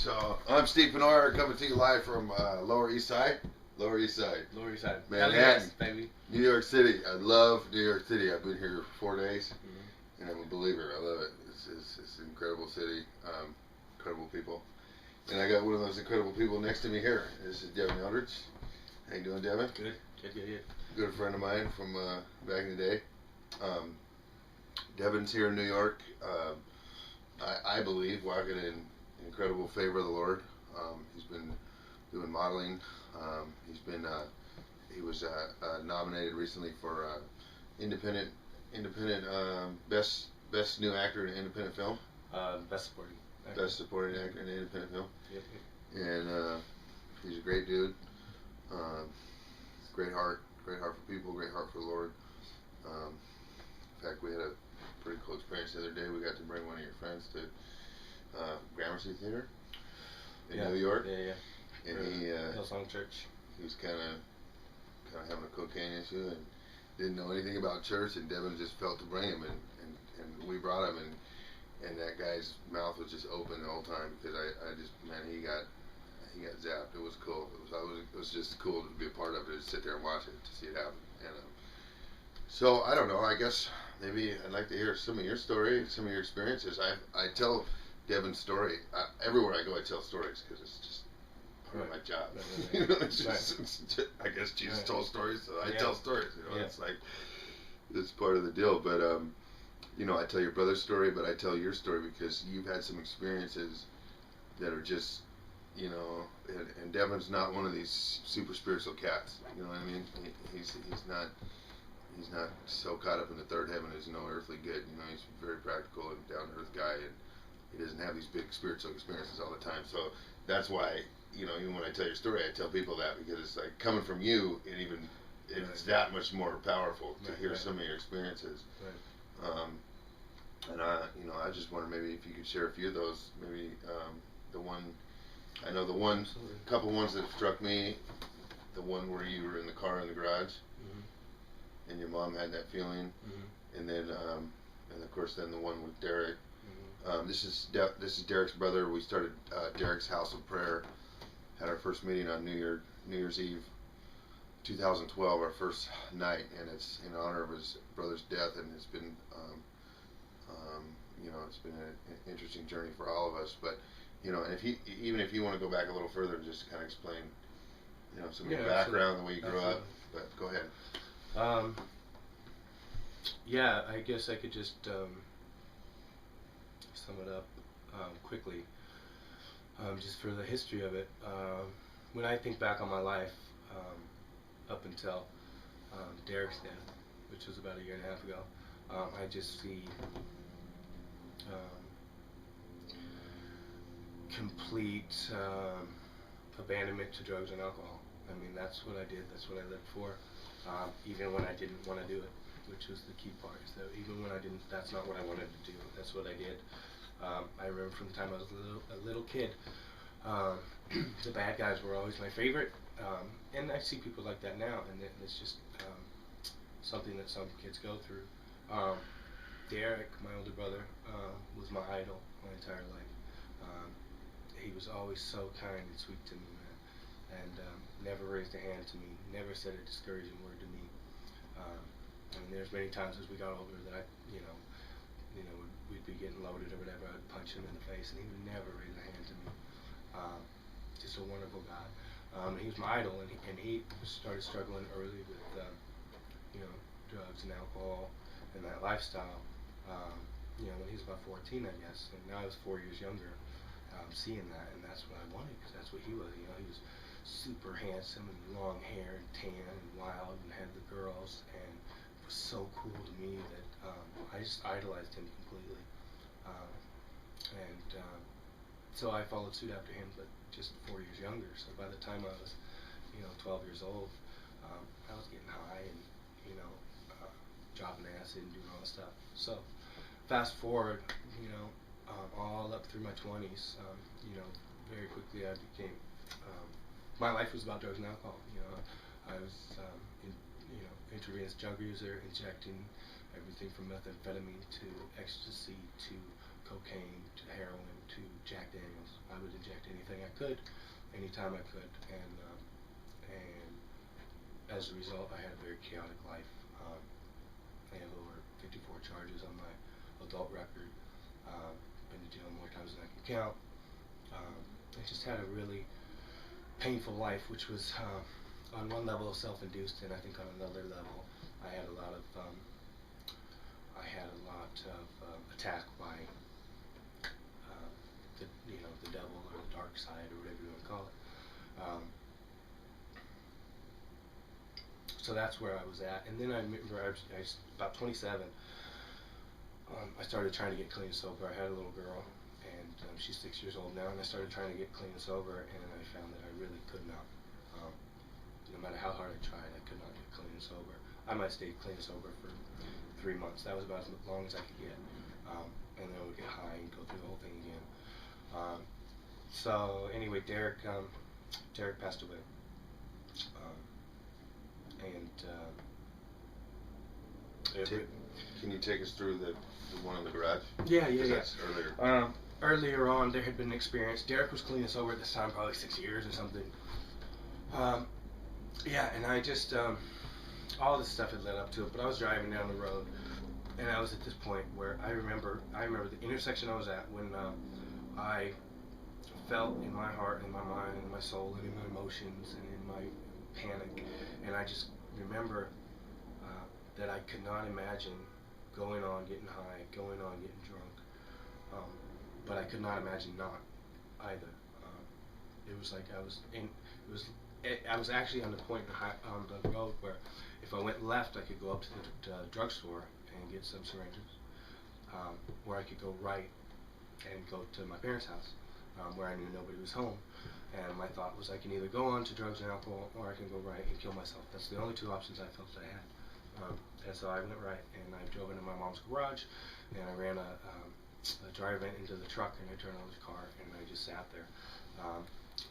So I'm Steve Penor, coming to you live from Lower East Side. Lower East Side. Lower East Side. Manhattan, baby. New York City. I love New York City. I've been here 4 days, and I'm a believer. I love it. It's an incredible city, incredible people, and I got one of those incredible people next to me here. This is Devin Eldridge. How you doing, Devin? Good. Good friend of mine from back in the day. Devin's here in New York. I believe walking in incredible favor of the Lord. He's been doing modeling. He was nominated recently for independent best new actor in an independent film. Best supporting actor. Best supporting actor in an independent film. Yep. And he's a great dude. Great heart for people, great heart for the Lord. In fact, we had a pretty cool experience the other day. We got to bring one of your friends to Gramercy Theater in New York. Yeah. And Hillsong Church. He was kind of having a cocaine issue and didn't know anything about church, and Devin just felt to bring him, and we brought him, and that guy's mouth was just open the whole time, because he got zapped. It was cool. It was just cool to be a part of it, to sit there and watch it, to see it happen. And so I don't know. I guess maybe I'd like to hear some of your story, some of your experiences. I tell Devin's story everywhere I go. I tell stories because it's just part of my job. Right. I guess Jesus told stories, so I tell stories. It's like it's part of the deal. But I tell your brother's story, but I tell your story because you've had some experiences that are just. And Devin's not one of these super spiritual cats. You know what I mean? He's not so caught up in the third heaven as no earthly good. He's a very practical and down to earth guy, and he doesn't have these big spiritual experiences all the time. So that's why, even when I tell your story, I tell people that, because it's like coming from you, it's that much more powerful to hear some of your experiences. Right. And I just wonder maybe if you could share a few of those. Maybe couple ones that struck me. The one where you were in the car in the garage, and your mom had that feeling, and then and of course then the one with Derek. This is Derek's brother. We started Derek's House of Prayer. Had our first meeting on New Year's Eve, 2012, our first night, and it's in honor of his brother's death, and it's been it's been an interesting journey for all of us. But and even if you want to go back a little further and just kind of explain, some of your background, the way you grew up. But go ahead. I guess I could just sum it up quickly. Just for the history of it, when I think back on my life, up until Derek's death, which was about 1.5 years ago, I just see complete abandonment to drugs and alcohol. I mean, that's what I did. That's what I lived for. Even when I didn't want to do it, which was the key part. So even when I didn't, that's not what I wanted to do. That's what I did. I remember from the time I was a little kid, the bad guys were always my favorite. And I see people like that now, and it's just something that some kids go through. Derek, my older brother, was my idol my entire life. He was always so kind and sweet to me, man, and never raised a hand to me, never said a discouraging word to me. There's many times as we got older that we'd be getting loaded or whatever, I'd punch him in the face, and he would never raise a hand to me. Just a wonderful guy. He was my idol, and he started struggling early with drugs and alcohol and that lifestyle. When he was about 14, I guess, and now I was 4 years younger. Seeing that, and that's what I wanted, because that's what he was. He was super handsome and long hair and tan and wild and had the girls, and it was so cool to me that I just idolized him completely. So I followed suit after him, but just 4 years younger. So by the time I was 12 years old, I was getting high and dropping acid and doing all that stuff. So fast forward, all up through my 20s, very quickly I became, my life was about drugs and alcohol. I was, intravenous drug user, injecting everything from methamphetamine to ecstasy to cocaine to heroin to Jack Daniels. I I would inject anything I could, anytime I could, and as a result, I had a very chaotic life. I have over 54 charges on my adult record. Been to jail more times than I can count. I just had a really painful life, which was on one level self-induced, and I think on another level, I had a lot of attack by the devil or the dark side or whatever you want to call it. So that's where I was at, and then I remember I was about 27. I started trying to get clean and sober. I had a little girl, and she's 6 years old now, and I started trying to get clean and sober, and I found that I really could not. No matter how hard I tried, I could not get clean and sober. I might stay clean and sober for 3 months. That was about as long as I could get, and then I would get high and go through the whole thing again. So anyway, Derek passed away, Can you take us through the one in the garage? Yeah. That's earlier. Earlier on, there had been an experience. Derek was clean and sober at this time, probably 6 years or something. And I just all this stuff had led up to it. But I was driving down the road, and I was at this point where I remember the intersection I was at when I felt in my heart, in my mind, in my soul, and in my emotions, and in my panic, and I just remember that I could not imagine going on getting high, going on getting drunk, but I could not imagine not either. It was like I was actually on the point on the road where if I went left, I could go up to the drugstore and get some syringes, where I could go right and go to my parents' house, where I knew nobody was home. And my thought was I can either go on to drugs and alcohol, or I can go right and kill myself. That's the only two options I felt I had. And so I went right, and I drove into my mom's garage, and I ran a dryer vent into the truck, and I turned on the car, and I just sat there.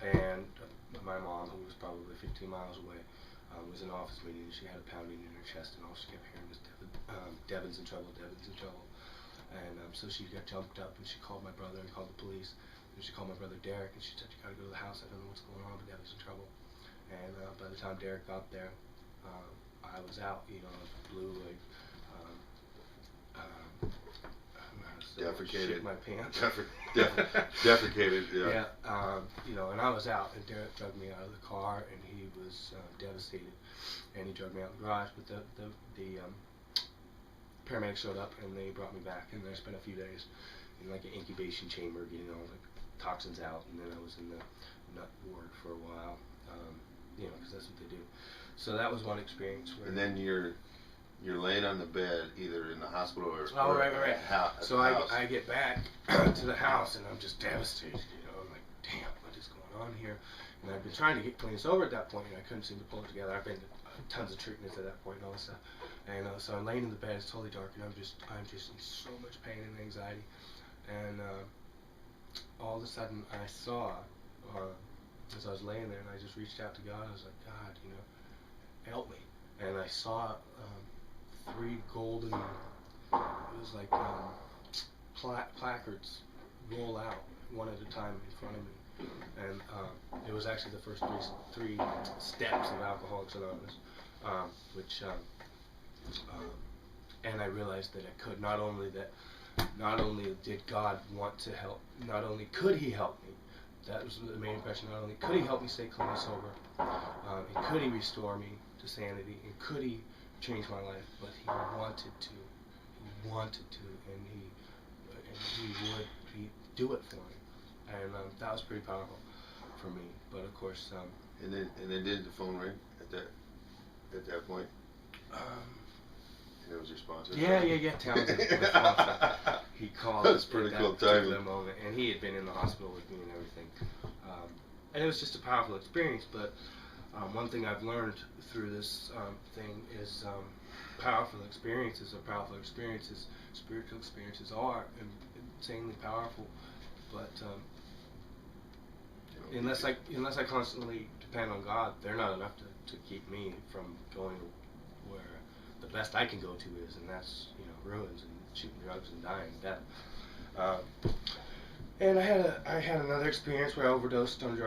And my mom, who was probably 15 miles away, was in an office meeting, and she had a pounding in her chest, and all she kept hearing was Devin's in trouble, Devin's in trouble. And so she got jumped up, and she called my brother and called the police. And she called my brother Derek, and she said, "You gotta go to the house. I don't know what's going on, but Devin's in trouble." And by the time Derek got there, I was out. I blew like defecated. Shit my pants. Defecated. Yeah. Yeah. And I was out, and Derek drug me out of the car, and he was devastated, and he drug me out of the garage. But the paramedics showed up, and they brought me back, and I spent a few days in like an incubation chamber, getting all the toxins out, and then I was in the nut ward for a while, because that's what they do. So that was one experience. And then you're laying on the bed, either in the hospital or right. So house. I get back to the house, and I'm just devastated. I'm like, damn, what is going on here? And I've been trying to get clean and sober at that point, and I couldn't seem to pull it together. I've been to tons of treatments at that point and all this stuff. And so I'm laying in the bed, it's totally dark, and I'm just in so much pain and anxiety. And all of a sudden, I saw, as I was laying there, and I just reached out to God. I was like, God, help me. And I saw 3 golden, it was like placards roll out one at a time in front of me. And it was actually the first three steps of Alcoholics Anonymous, and I realized that I could. Not only did God want to help, not only could He help me. That was the main impression. Not only could He help me stay clean and sober, and could He restore me to sanity, and could He change my life, but He wanted to. He wanted to, and He would do it for me. And that was pretty powerful for me. But of course, and then did the phone ring at that point? And it was your sponsor. Yeah. Townsend, my sponsor. He called. That was pretty cool timing. Moment, and he had been in the hospital with me and everything. And it was just a powerful experience. But one thing I've learned through this thing is powerful experiences are powerful experiences. Spiritual experiences are insanely powerful. But unless I constantly depend on God, they're not enough to keep me from going where the best I can go to is, and that's ruins and shooting drugs and dying and death. And I had another experience where I overdosed on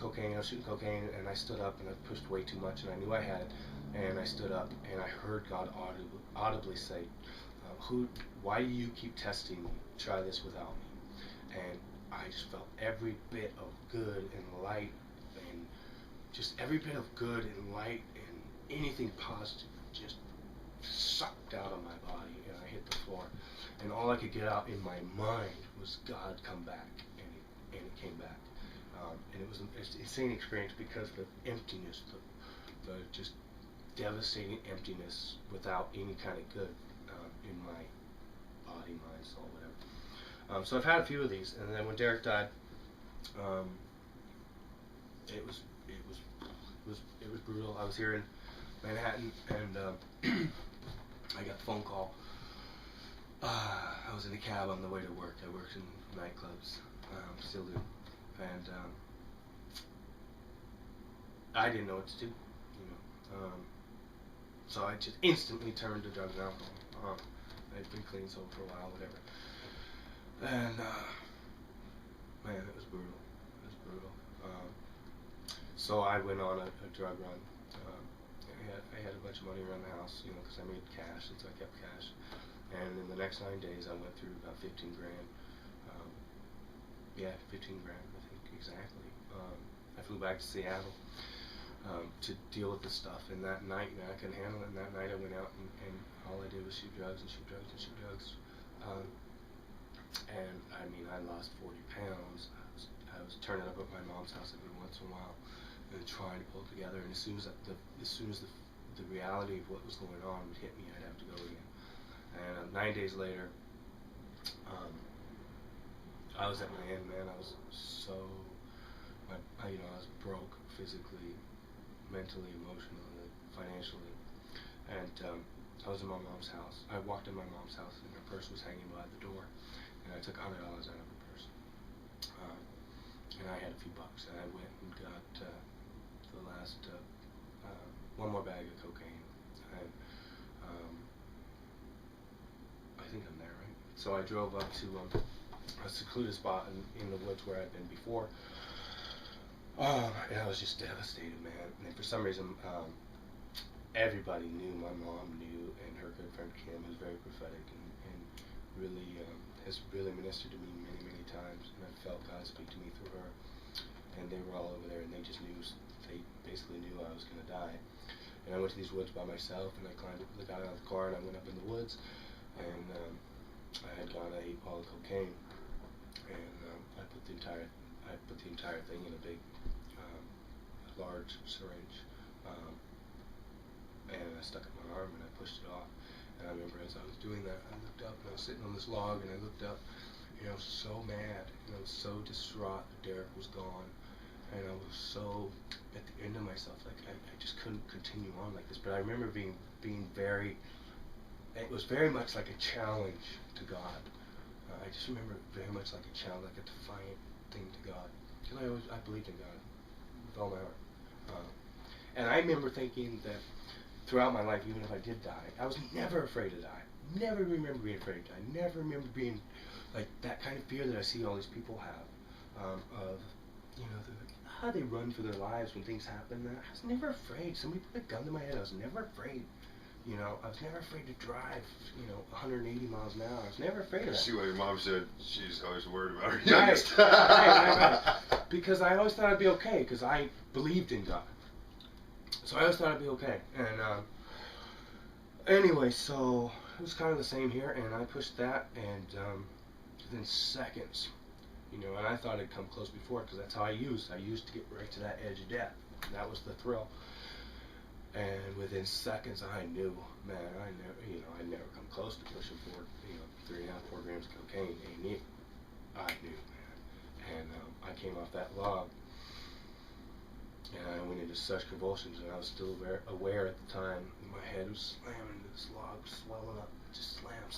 cocaine. I was shooting cocaine, and I stood up and I pushed way too much, and I knew I had it. And I stood up and I heard God audibly say, why do you keep testing me? Try this without me." And I just felt every bit of good and light, and just every bit of good and light and anything positive just sucked out of my body, and I hit the floor. And all I could get out in my mind was, "God, come back," and it came back. And it was an insane experience because the emptiness, the just devastating emptiness without any kind of good in my body, mind, soul, whatever. So I've had a few of these, and then when Derek died, it was brutal. I was here in Manhattan, and I got a phone call. I was in a cab on the way to work. I worked in nightclubs, still do, and I didn't know what to do, so I just instantly turned to drugs and alcohol. I'd been clean sober for a while, whatever, and man, it was brutal. It was brutal. So I went on a drug run. I had a bunch of money around the house, because I made cash, and so I kept cash. And in the next 9 days, I went through about 15 grand. 15 grand, I think, exactly. I flew back to Seattle to deal with this stuff. And that night, I couldn't handle it. And that night, I went out, and all I did was shoot drugs and shoot drugs and shoot drugs. And I mean, I lost 40 pounds. I was turning up at my mom's house every once in a while and trying to pull it together. And as soon as the reality of what was going on would hit me, I'd have to go again. And 9 days later, I was at my end, man. I was I was broke physically, mentally, emotionally, financially. And I was in my mom's house. I walked in my mom's house, and her purse was hanging by the door. And I took $100 out of her purse. And I had a few bucks. And I went and got the last, one more bag of cocaine. And I think I'm there, right? So I drove up to a secluded spot in the woods where I'd been before. And I was just devastated, man. And for some reason, everybody knew, my mom knew, and her good friend Kim, who's very prophetic and really has really ministered to me many, many times. And I felt God speak to me through her. And they were all over there, and they basically knew I was going to die. And I went to these woods by myself, and I got out of the car, and I went up in the woods, and I had gone to 8 ball of cocaine, and I put the entire thing in a big, large syringe, and I stuck it in my arm, and I pushed it off. And I remember as I was doing that, I looked up, and I was sitting on this log, and I looked up, and I was so mad, and I was so distraught that Derek was gone. And I was so at the end of myself, like I just couldn't continue on like this. But I remember being very, it was very much like a challenge to God. I just remember it very much like a challenge, like a defiant thing to God. Because I believed in God with all my heart. And I remember thinking that throughout my life, even if I did die, I was never afraid to die. Never remember being afraid to die. Never remember being like that kind of fear that I see all these people have of, how they run for their lives when things happen. I was never afraid. Somebody put a gun to my head. I was never afraid. I was never afraid to drive, 180 miles an hour. I was never afraid of that. See what your mom said. She's always worried about her Right. youngest. right. Because I always thought I'd be okay, because I believed in God. So I always thought I'd be okay. And anyway, so it was kind of the same here, and I pushed that, and within seconds, and I thought it'd come close before, because that's how I used. I used to get right to that edge of death. And that was the thrill. And within seconds, I knew, man, I'd never come close to pushing 3.5, 4 grams of cocaine. I knew, man. And I came off that log, and I went into such convulsions, and I was still aware at the time. My head was slamming into this log, swelling up, just slam,